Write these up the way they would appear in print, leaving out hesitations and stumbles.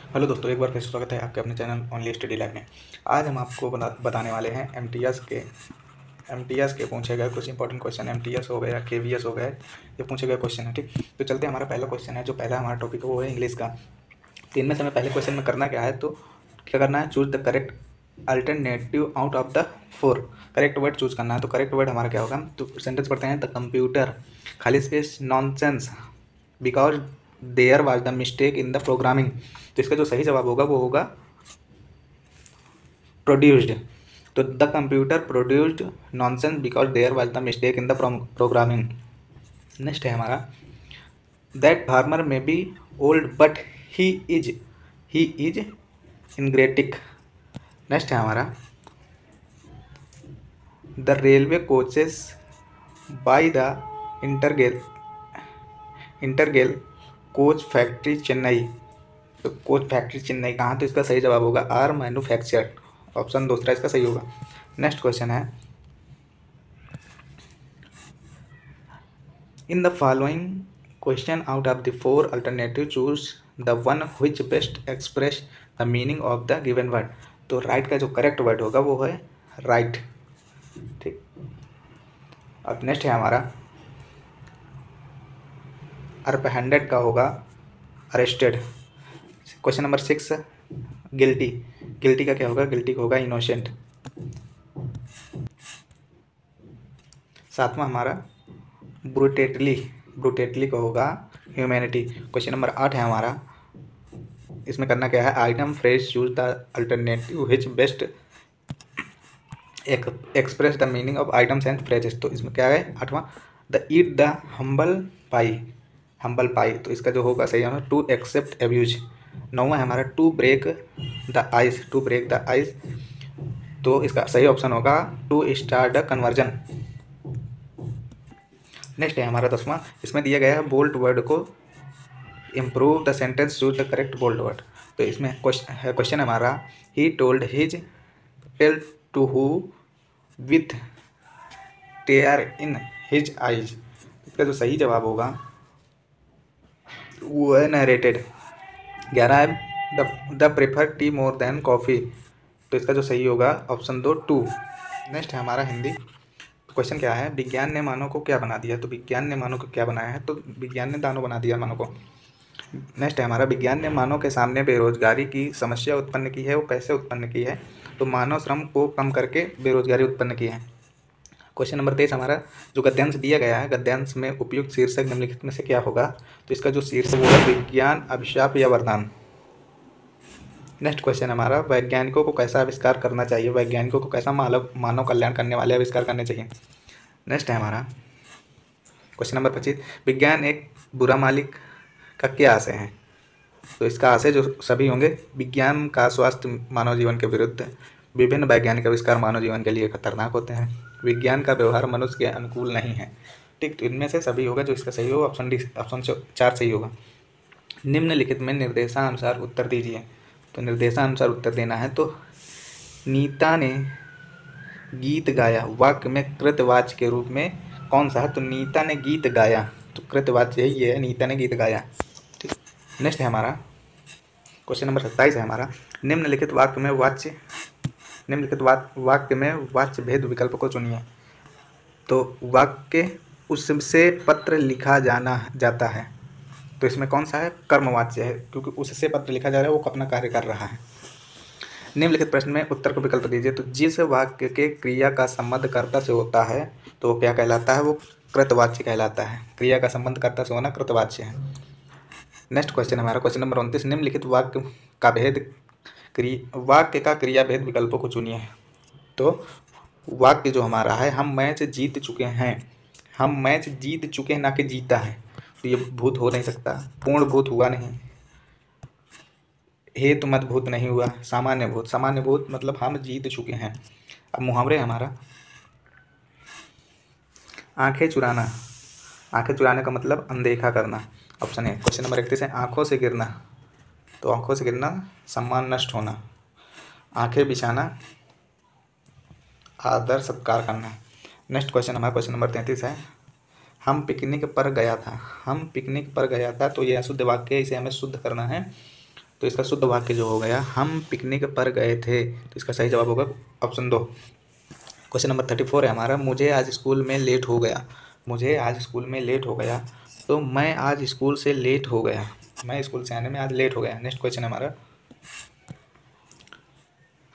Hello दोस्तों, एक बार फिर से स्वागत है आपके अपने चैनल ओनली स्टडी लाइफ में। आज हम आपको बताने वाले हैं एमटीएस के पूछे गए कुछ इंपॉर्टेंट क्वेश्चन। एमटीएस हो गया, केवीएस हो गए, ये पूछे गए क्वेश्चन है। ठीक, तो चलते हैं। हमारा पहला क्वेश्चन है, जो पहला हमारा टॉपिक है वो है इंग्लिश का। तो इनमें से हमें पहले क्वेश्चन में करना क्या है, तो क्या करना है, choose the correct alternative out of the 4। Correct word choose करना है। तो करेक्ट वर्ड हमारा क्या होगा, तो सेंटेंस पढ़ते हैं। द कंप्यूटर खाली space nonsense because there was the mistake in the programming. तो इसका जो सही जवाब होगा वो होगा प्रोड्यूस्ड। तो the computer produced nonsense because there was the mistake in the programming. Next है हमारा, that farmer may be old but he is energetic. Next है हमारा, the railway coaches by the Integral coach factory Chennai. तो coach factory Chennai कहाँ, तो इसका सही जवाब होगा आर मैन्युफैक्चर। ऑप्शन दूसरा इसका सही होगा। नेक्स्ट क्वेश्चन है, in the following question out of the 4 alternative choose the one which best express the meaning of the given word. तो राइट का जो करेक्ट वर्ड होगा वो है राइट। ठीक, अब नेक्स्ट है हमारा, अरपहंडेड का होगा अरेस्टेड। क्वेश्चन नंबर 6, गिल्टी का क्या होगा, गिल्टी का होगा इनोसेंट। सातवां हमारा ब्रूटेटली का होगा ह्यूमैनिटी। क्वेश्चन नंबर 8 है हमारा, इसमें करना क्या है, item phrase choose the alternative which best express the meaning of items and phrases. तो इसमें क्या है, आठवां, द ईट द हम्बल पाई। तो इसका जो होगा सही है टू एक्सेप्ट एब्यूज। नौवां है हमारा, टू ब्रेक द आइस। तो इसका सही ऑप्शन होगा to start the conversion. Next है हमारा 10वां, इसमें दिया गया है बोल्ड वर्ड को improve the sentence choose the correct bold word. तो इसमें क्वेश्चन हमारा, he told his tale to who with tear in his eyes. इसका जो सही जवाब होगा वो है नरेटेड। 11 है, the prefer tea more than coffee. तो इसका जो सही होगा ऑप्शन 2 2। नेक्स्ट है हमारा हिंदी। तो क्वेश्चन क्या है, विज्ञान ने मानव को क्या बना दिया। तो विज्ञान ने मानव को क्या बनाया है, तो विज्ञान ने दानव बना दिया मानव को। नेक्स्ट है हमारा, विज्ञान ने मानव के सामने बेरोजगारी की समस्या उत्पन्न की है, वो कैसे उत्पन्न की है, तो मानव श्रम को कम करके बेरोजगारी उत्पन्न की है। क्वेश्चन नंबर 23 हमारा, जो गद्यांश दिया गया है, गद्यांश में उपयुक्त शीर्षक निम्नलिखित में से क्या होगा। तो इसका जो शीर्षक वो है विज्ञान अभिशाप या वरदान। नेक्स्ट क्वेश्चन हमारा, वैज्ञानिकों को कैसा आविष्कार करना चाहिए, वैज्ञानिकों को कैसा मानव कल्याण करने वाले आविष्कार करने चाहिए। नेक्स्ट है हमारा क्वेश्चन नंबर 25, विज्ञान एक बुरा मालिक का क्या आशय है। तो इसका आशय जो सभी होंगे, विज्ञान का स्वास्थ्य मानव जीवन के विरुद्ध, विभिन्न वैज्ञानिक आविष्कार मानव जीवन के लिए खतरनाक होते हैं, विज्ञान का व्यवहार मनुष्य के अनुकूल नहीं है। ठीक, तो इनमें से सभी होगा, जो इसका सही होगा ऑप्शन डी, ऑप्शन 4 सही होगा। निम्नलिखित में निर्देशानुसार उत्तर दीजिए। तो निर्देशानुसार उत्तर देना है। तो नीता ने गीत गाया, वाक्य में कृतवाच्य के रूप में कौन सा है, तो नीता ने गीत गाया। तो कृतवाच्य यही है, नीता ने गीत गाया। ठीक, नेक्स्ट है हमारा क्वेश्चन नंबर 27 है हमारा, निम्नलिखित वाक्य में वाच्य भेद विकल्प को चुनिए। तो वाक्य उससे पत्र लिखा जाता है। तो इसमें कौन सा है, कर्मवाच्य है, क्योंकि उससे पत्र लिखा जा रहा है, वो अपना कार्य कर रहा है। निम्नलिखित प्रश्न में उत्तर को विकल्प दीजिए। तो जिस वाक्य के क्रिया का संबंध कर्ता से होता है तो वो क्या कहलाता है, वो कृतवाच्य कहलाता है। क्रिया का संबंध कर्ता से होना कृतवाच्य है। नेक्स्ट क्वेश्चन हमारा क्वेश्चन नंबर 29, निम्नलिखित वाक्य का क्रिया भेद विकल्पों को चुनिए। तो वाक्य जो हमारा है, हम मैच जीत चुके हैं, ना कि जीता है। तो ये भूत हो नहीं सकता, पूर्ण भूत हुआ नहीं, हेतु मत भूत नहीं हुआ, सामान्य भूत मतलब हम जीत चुके हैं। अब मुहावरे हमारा, आंखें चुराने का मतलब अनदेखा करना, ऑप्शन है। क्वेश्चन नंबर 31 है, आंखों से गिरना। तो आंखों से गिरना सम्मान नष्ट होना, आंखें बिछाना आदर सत्कार करना। नेक्स्ट क्वेश्चन हमारा क्वेश्चन नंबर 33 है, हम पिकनिक पर गया था। तो ये अशुद्ध वाक्य है, इसे हमें शुद्ध करना है। तो इसका शुद्ध वाक्य जो हो गया, हम पिकनिक पर गए थे, तो इसका सही जवाब होगा ऑप्शन 2। क्वेश्चन नंबर 34 है हमारा, मुझे आज स्कूल में लेट हो गया। मुझे आज स्कूल में लेट हो गया, तो मैं आज स्कूल से लेट हो गया। मैं स्कूल से आने में आज लेट हो गया। नेक्स्ट क्वेश्चन है हमारा,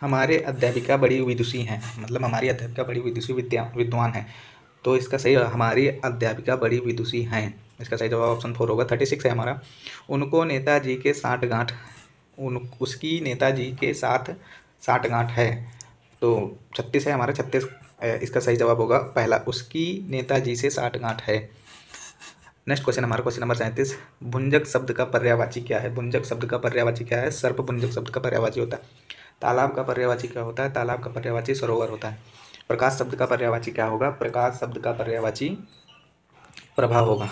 हमारे अध्यापिका बड़ी विदुषी हैं, मतलब हमारी अध्यापिका बड़ी विदुषी विद्वान है। तो इसका सही, हमारी अध्यापिका बड़ी विदुषी हैं, इसका सही जवाब ऑप्शन 4 होगा। 36 है हमारा, उनको नेताजी के साठगांठ, उसकी नेताजी के साथ साठगांठ है। तो 36 है हमारा, 36 इसका सही जवाब होगा पहला, उसकी नेताजी से साठगांठ है। नेक्स्ट क्वेश्चन हमारा, क्वेश्चन नंबर 37, भुंजक शब्द का पर्यायवाची क्या है? भुंजक शब्द का पर्यायवाची क्या है? सर्प भुंजक शब्द का पर्यायवाची होता है। तालाब का पर्यायवाची क्या होता है? तालाब का पर्यायवाची सरोवर होता है। प्रकाश शब्द का पर्यायवाची क्या होगा? प्रकाश शब्द का पर्यायवाची प्रभा होगा।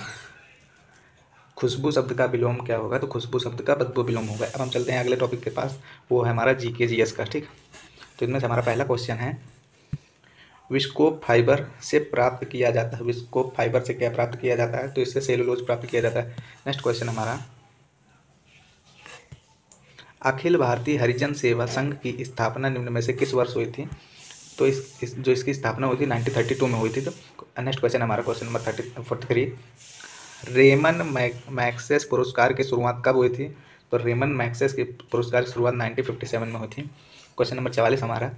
खुशबू शब्द का विलोम क्या होगा? तो खुशबू शब्द का बदबू विलोम होगा। अब हम चलते हैं अगले टॉपिक के पास, वो है हमारा जीके जीएस का। ठीक, तो इनमें से हमारा पहला क्वेश्चन है, विस्कोप फाइबर से प्राप्त किया जाता है। विस्कोप फाइबर से क्या प्राप्त किया जाता है? तो इससे सेलुलोज प्राप्त किया जाता है। नेक्स्ट क्वेश्चन हमारा, अखिल भारतीय हरिजन सेवा संघ की स्थापना निम्न में से किस वर्ष हुई थी? तो जो इसकी स्थापना हुई थी 1932 में हुई थी। तो नेक्स्ट क्वेश्चन हमारा, क्वेश्चन नंबर 43, रेमन मैग्सेस पुरस्कार की शुरुआत कब हुई थी? तो रेमन मैग्सेस के पुरस्कार की शुरुआत 1957 में हुई थी। क्वेश्चन नंबर 44 हमारा,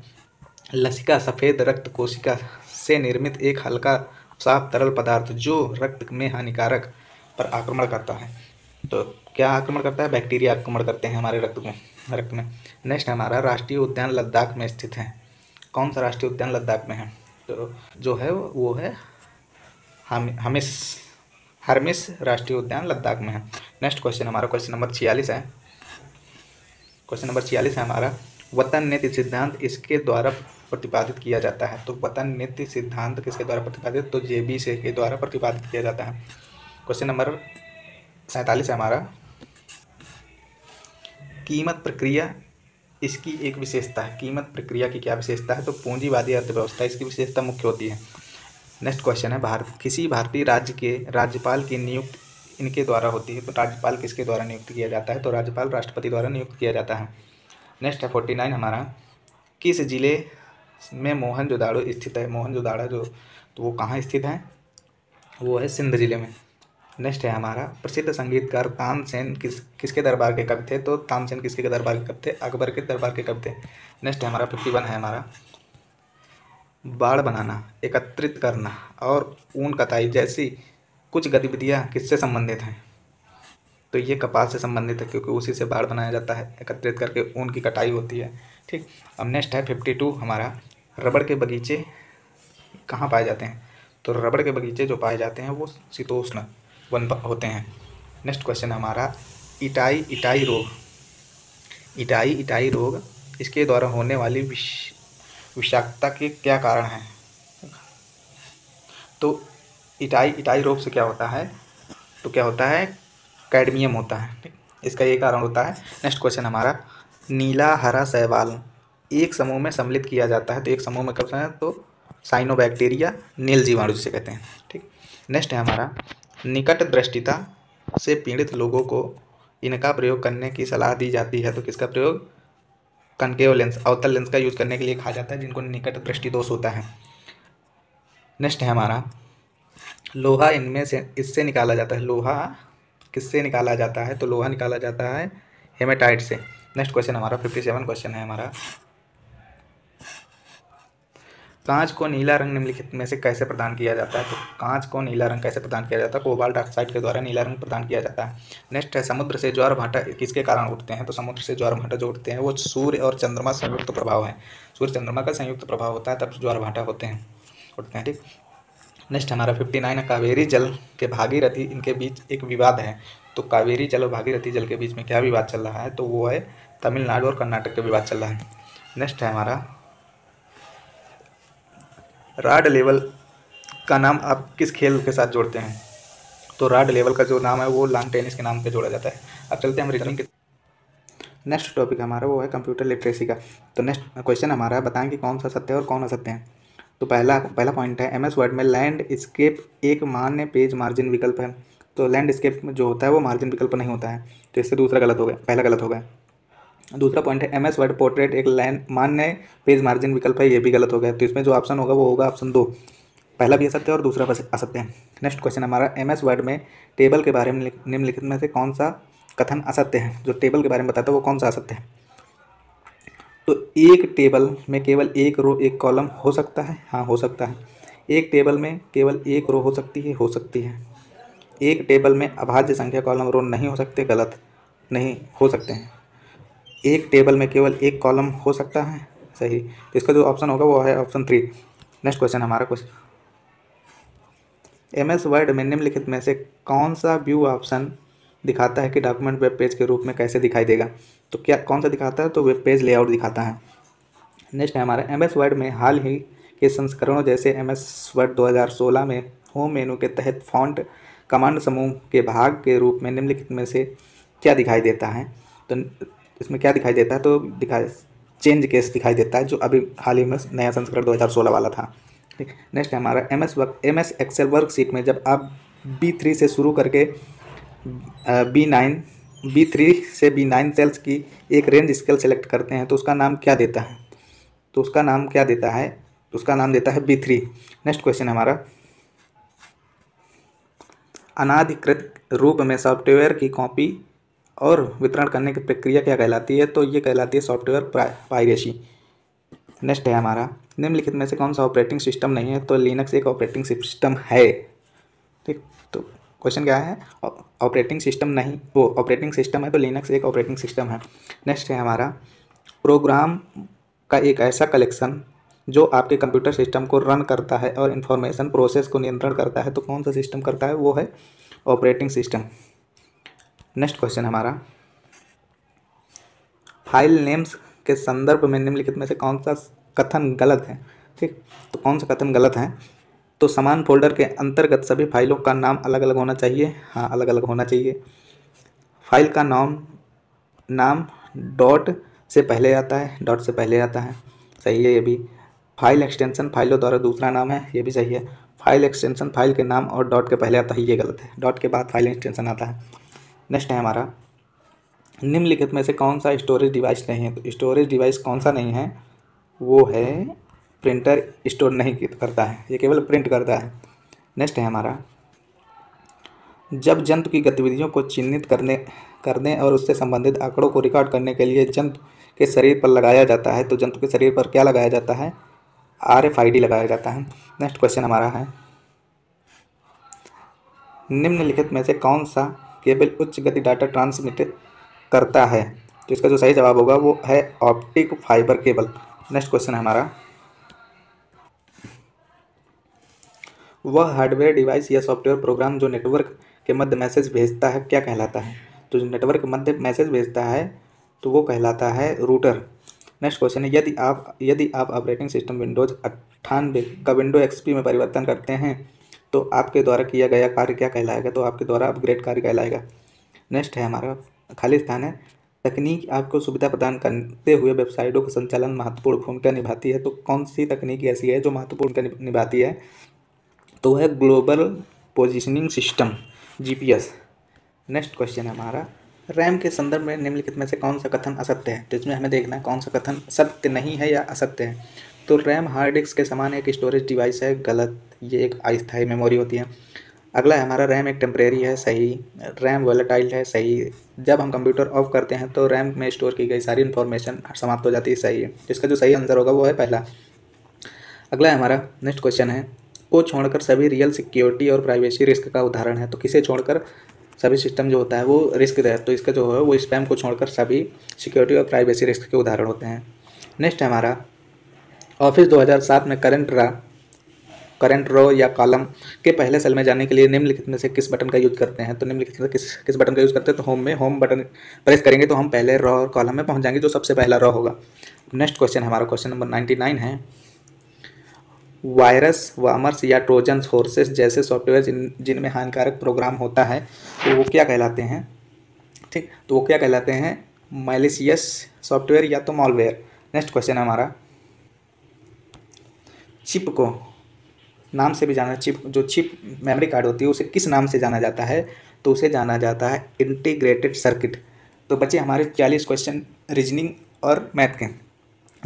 लसिका सफ़ेद रक्त कोशिका से निर्मित एक हल्का साफ तरल पदार्थ जो रक्त में हानिकारक पर आक्रमण करता है। तो क्या आक्रमण करता है? बैक्टीरिया आक्रमण करते हैं हमारे रक्त में। नेक्स्ट हमारा, राष्ट्रीय उद्यान लद्दाख में स्थित है। कौन सा राष्ट्रीय उद्यान लद्दाख में है? तो जो है वो है हर्मिस राष्ट्रीय उद्यान लद्दाख में है। नेक्स्ट क्वेश्चन हमारा, क्वेश्चन नंबर 46 है। क्वेश्चन नंबर 46 है हमारा, वतन नीति सिद्धांत इसके द्वारा प्रतिपादित किया जाता है। तो वतन नीति सिद्धांत किसके द्वारा प्रतिपादित? तो जेबी से के द्वारा प्रतिपादित किया जाता है। क्वेश्चन नंबर 47 है हमारा, कीमत प्रक्रिया इसकी एक विशेषता है। कीमत प्रक्रिया की क्या विशेषता है? तो पूंजीवादी अर्थव्यवस्था इसकी विशेषता मुख्य होती है। नेक्स्ट क्वेश्चन है, किसी भारतीय राज्य के राज्यपाल की नियुक्ति इनके द्वारा होती है। तो राज्यपाल किसके द्वारा नियुक्त किया जाता है? तो राज्यपाल राष्ट्रपति द्वारा नियुक्त किया जाता है। नेक्स्ट है 49 हमारा, किस जिले में मोहनजोदाड़ो स्थित है? मोहनजोदाड़ो जो, तो वो कहाँ स्थित है? वो है सिंध जिले में। नेक्स्ट है हमारा, प्रसिद्ध संगीतकार तानसेन किसके दरबार के कवि थे? तो तानसेन किसके दरबार के कवि थे? अकबर के दरबार के कवि थे। नेक्स्ट है हमारा 51 है हमारा, बाड़ बनाना, एकत्रित करना और ऊन कताई जैसी कुछ गतिविधियां किससे संबंधित हैं? तो ये कपास से संबंधित है, क्योंकि उसी से बाड़ बनाया जाता है, एकत्रित करके ऊन की कटाई होती है। ठीक, अब नेक्स्ट है 52 हमारा, रबड़ के बगीचे कहाँ पाए जाते हैं? तो रबड़ के बगीचे जो पाए जाते हैं वो शीतोष्ण वन होते हैं। नेक्स्ट क्वेश्चन हमारा, इटाई रोग इसके द्वारा होने वाली विषाक्तता के क्या कारण है? तो इटाई रोग से क्या होता है? तो क्या होता है? कैडमियम होता है। ठीक, इसका ये कारण होता है। नेक्स्ट क्वेश्चन हमारा, नीला हरा शैवाल एक समूह में सम्मिलित किया जाता है। तो एक समूह में कब है? तो साइनोबैक्टीरिया नील जीवाणु जिसे कहते हैं। ठीक, नेक्स्ट है हमारा, निकट दृष्टिता से पीड़ित लोगों को इनका प्रयोग करने की सलाह दी जाती है। तो किसका प्रयोग? कनकेव लेंस, अवतल लेंस का यूज करने के लिए कहा जाता है जिनको निकट दृष्टि दोष होता है। नेक्स्ट है हमारा, लोहा इनमें से इससे निकाला जाता है। लोहा किससे निकाला जाता है? तो लोहा निकाला जाता है हेमेटाइट से। नेक्स्ट क्वेश्चन हमारा 57 क्वेश्चन है हमारा, कांच को नीला रंग निम्नलिखित में से कैसे प्रदान किया जाता है? तो कांच को नीला रंग कैसे प्रदान किया जाता है? कोबाल्ट ऑक्साइड के द्वारा नीला रंग प्रदान किया जाता है। नेक्स्ट है, समुद्र से ज्वार भाटा किसके कारण उठते हैं? तो समुद्र से ज्वार भाटा जो उठते हैं वो सूर्य और चंद्रमा संयुक्त प्रभाव है। सूर्य चंद्रमा का संयुक्त प्रभाव होता है, तब ज्वार भाटा उठते हैं। ठीक, नेक्स्ट हमारा 59 है, कावेरी जल के भागीरथी इनके बीच एक विवाद है। तो कावेरी जल और भागीरथी जल के बीच में क्या विवाद चल रहा है? तो वो है तमिलनाडु और कर्नाटक का विवाद चल रहा है। नेक्स्ट है हमारा, रॉड लेवल का नाम आप किस खेल के साथ जोड़ते हैं? तो रॉड लेवल का जो नाम है वो लॉन टेनिस के नाम पे जोड़ा जाता है। अब चलते हैं हम रीजनिंग के। नेक्स्ट टॉपिक हमारा वो है कंप्यूटर लिटरेसी का। तो नेक्स्ट क्वेश्चन हमारा, बताएं कि कौन सा सत्य है और कौन असत्य है। तो पहला पॉइंट है, MS वर्ड में लैंडस्केप एक मान्य पेज मार्जिन विकल्प है। तो लैंडस्केप में जो होता है वो मार्जिन विकल्प नहीं होता है, तो इससे दूसरा गलत हो गया, पहला गलत हो गया। दूसरा पॉइंट है MS वर्ड पोर्ट्रेट एक लाइन मान्य पेज मार्जिन विकल्प है, ये भी गलत हो गया। तो इसमें जो ऑप्शन होगा वो होगा ऑप्शन 2, पहला भी असत्य है और दूसरा भी असत्य है। नेक्स्ट क्वेश्चन हमारा MS वर्ड में टेबल के बारे में निम्नलिखित में से कौन सा कथन असत्य है? जो टेबल के बारे में बताता है वो कौन सा असत्य है? तो एक टेबल में केवल एक रो एक कॉलम हो सकता है, हाँ हो सकता है। एक टेबल में केवल एक रो हो सकती है, हो सकती है। एक टेबल में अभाज्य संख्या कॉलम रो नहीं हो सकते, गलत, नहीं हो सकते हैं। एक टेबल में केवल एक कॉलम हो सकता है, सही। तो इसका जो ऑप्शन होगा वो है ऑप्शन 3। नेक्स्ट क्वेश्चन हमारा क्वेश्चन, MS वर्ड में निम्नलिखित में से कौन सा व्यू ऑप्शन दिखाता है कि डॉक्यूमेंट वेब पेज के रूप में कैसे दिखाई देगा? तो क्या कौन सा दिखाता है? तो वेब पेज लेआउट दिखाता है। नेक्स्ट है हमारा MS वर्ड में हाल ही के संस्करणों जैसे MS वर्ड 2016 में होम मेनू के तहत फॉन्ट कमांड समूह के भाग के रूप में निम्नलिखित में से क्या दिखाई देता है? तो इसमें क्या दिखाई देता है? तो दिखाई चेंज केस दिखाई देता है, जो अभी हाल ही में नया संस्करण 2016 वाला था। ठीक। नेक्स्ट है हमारा MS एक्सेल वर्कशीट में जब आप B3 से शुरू करके B3 से B9 सेल्स की एक रेंज स्केल सेलेक्ट करते हैं तो उसका नाम क्या देता है? तो उसका नाम क्या देता है? तो उसका नाम देता है B3। नेक्स्ट क्वेश्चन हमारा, अनाधिकृत रूप में सॉफ्टवेयर की कॉपी और वितरण करने की प्रक्रिया क्या कहलाती है? तो ये कहलाती है सॉफ्टवेयर पायरेसी। नेक्स्ट है हमारा, निम्नलिखित में से कौन सा ऑपरेटिंग सिस्टम नहीं है? तो लिनक्स एक ऑपरेटिंग सिस्टम है। ठीक, तो क्वेश्चन क्या है? ऑपरेटिंग सिस्टम नहीं, वो ऑपरेटिंग सिस्टम है, तो लिनक्स एक ऑपरेटिंग सिस्टम है। नेक्स्ट है हमारा, प्रोग्राम का एक ऐसा कलेक्शन जो आपके कंप्यूटर सिस्टम को रन करता है और इंफॉर्मेशन प्रोसेस को नियंत्रण करता है, तो कौन सा सिस्टम करता है? वो है ऑपरेटिंग सिस्टम। नेक्स्ट क्वेश्चन हमारा, फाइल नेम्स के संदर्भ में निम्नलिखित में से कौन सा कथन गलत है? ठीक, तो कौन सा कथन गलत है? तो समान फोल्डर के अंतर्गत सभी फाइलों का नाम अलग अलग होना चाहिए, हाँ अलग अलग होना चाहिए। फाइल का नाम डॉट से पहले आता है, डॉट से पहले आता है, सही है ये भी। फाइल एक्सटेंशन फाइलों द्वारा दूसरा नाम है, ये भी सही है। फाइल एक्सटेंशन फाइल के नाम और डॉट के पहले आता है, ये गलत है, डॉट के बाद फाइल एक्सटेंशन आता है। नेक्स्ट है हमारा, निम्नलिखित में से कौन सा स्टोरेज डिवाइस नहीं है? तो स्टोरेज डिवाइस कौन सा नहीं है? वो है प्रिंटर, स्टोर नहीं करता है, ये केवल प्रिंट करता है। नेक्स्ट है हमारा, जब जंतु की गतिविधियों को चिन्हित करने और उससे संबंधित आंकड़ों को रिकॉर्ड करने के लिए जंतु के शरीर पर लगाया जाता है, तो जंतु के शरीर पर क्या लगाया जाता है? RFID लगाया जाता है। नेक्स्ट क्वेश्चन हमारा है, निम्नलिखित में से कौन सा केबल उच्च गति डाटा ट्रांसमिट करता है? तो इसका जो सही जवाब होगा वो है optic fibre cable. Next question है हमारा, वह हार्डवेयर डिवाइस या सॉफ्टवेयर प्रोग्राम जो नेटवर्क के मध्य मैसेज भेजता है क्या कहलाता है? तो जो नेटवर्क के मध्य मैसेज भेजता है तो वो कहलाता है रूटर। नेक्स्ट क्वेश्चन है, यदि आप ऑपरेटिंग सिस्टम विंडोज 98 का विंडो XP में परिवर्तन करते हैं तो आपके द्वारा किया गया कार्य क्या कहलाएगा? तो आपके द्वारा अपग्रेड कार्य कहलाएगा। नेक्स्ट है हमारा, खाली स्थान है, तकनीक आपको सुविधा प्रदान करते हुए वेबसाइटों का संचालन महत्वपूर्ण भूमिका निभाती है, तो कौन सी तकनीक ऐसी है जो महत्वपूर्ण भूमिका निभाती है? तो वह है global positioning system, GPS। Next question है हमारा, रैम के संदर्भ में निम्नलिखित में से कौन सा कथन असत्य है? तो इसमें हमें देखना है कौन सा कथन सत्य नहीं है या असत्य है। तो रैम हार्ड डिस्क के समान एक स्टोरेज डिवाइस है, गलत, ये एक अस्थायी मेमोरी होती है। अगला है हमारा, रैम एक टेम्परेरी है, सही। रैम वोलेटाइल है, सही। जब हम कंप्यूटर ऑफ करते हैं तो रैम में स्टोर की गई सारी इन्फॉर्मेशन समाप्त हो जाती है, सही है। इसका जो सही आंसर होगा वो है पहला। अगला है हमारा, नेक्स्ट क्वेश्चन है, को छोड़कर सभी रियल सिक्योरिटी और प्राइवेसी रिस्क का उदाहरण है। तो किसे छोड़कर सभी सिस्टम जो होता है वो रिस्क है, तो इसका जो है वो स्पैम को छोड़कर सभी सिक्योरिटी और प्राइवेसी रिस्क के उदाहरण होते हैं। नेक्स्ट है हमारा, ऑफिस 2007 में करंट रो या कॉलम के पहले सेल में जाने के लिए निम्नलिखित में से किस बटन का यूज करते हैं? तो निम्नलिखित में किस बटन का यूज करते हैं? तो होम बटन प्रेस करेंगे तो हम पहले रो और कॉलम में पहुंच जाएंगे, जो सबसे पहला रो होगा। नेक्स्ट क्वेश्चन हमारा क्वेश्चन नंबर 99 है, वायरस, वार्मर्स या ट्रोजन हॉर्सेस जैसे सॉफ्टवेयर जिनमें हानिकारक प्रोग्राम होता है तो वो क्या कहलाते हैं? ठीक, तो वो क्या कहलाते हैं? मैलिशियस सॉफ्टवेयर या तो मॉलवेयर। नेक्स्ट क्वेश्चन हमारा, चिप को नाम से भी जाना, चिप मेमोरी कार्ड होती है उसे किस नाम से जाना जाता है? तो उसे जाना जाता है इंटीग्रेटेड सर्किट। तो बच्चे हमारे 40 क्वेश्चन रीजनिंग और मैथ के,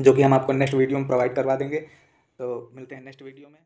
जो कि हम आपको नेक्स्ट वीडियो में प्रोवाइड करवा देंगे। तो मिलते हैं नेक्स्ट वीडियो में।